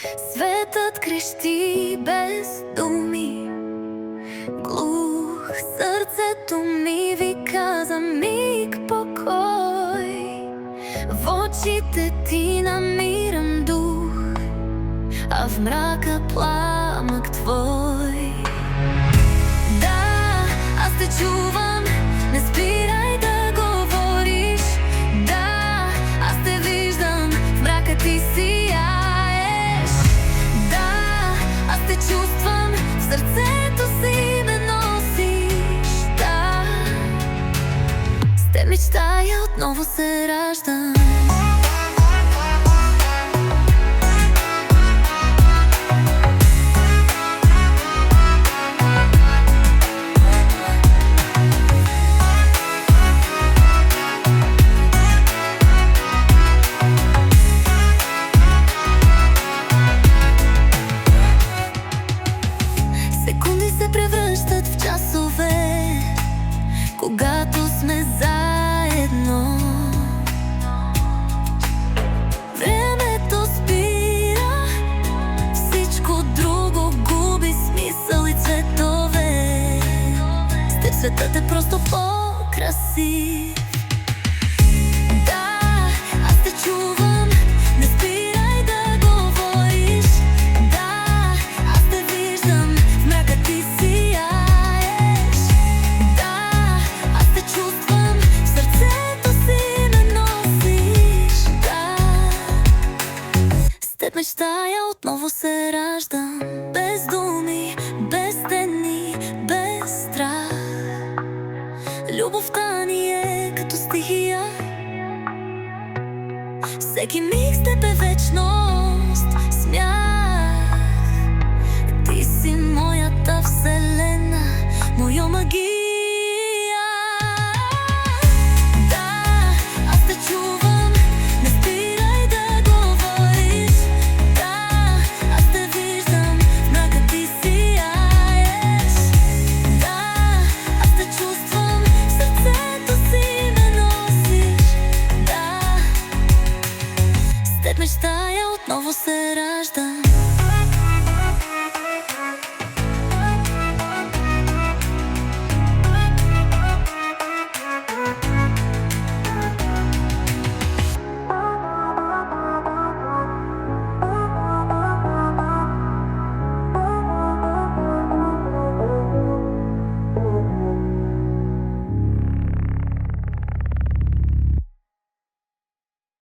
Светът крещи без думи, глух сърцето ми вика за миг покой. В очите ти намирам дух, а в мрака пламък твой. Да, аз те чувам, не спирай да говориш. Да, аз те виждам, в мрака ти сияеш. Да, аз те чувствам, в сърцето си ме носиш. Да, с те мечтая, отново се раждам. Секунди се превръщат в часове, когато сме заедно. Времето спира, всичко друго губи смисъл и цветове. С теб светът е просто по-красив. Да, аз те чувам, не спирай да говориш. Да, аз те виждам, в мрака ти сияеш. Да, аз те чувствам, в сърцето си ме носиш. Да, с теб мечтая, отново се раждам. Без думи, без стени, без страх. Любовта ни е като стихия, всеки миг с теб е вечност, смях. Ти си моята вселена, моя магия. Да, аз те чувам, не спирай да говориш. Да, аз те виждам, в мрака ти сияеш. Да, аз те чувствам, в сърцето си ме носиш. Да, с теб мечтая, отново се раждам.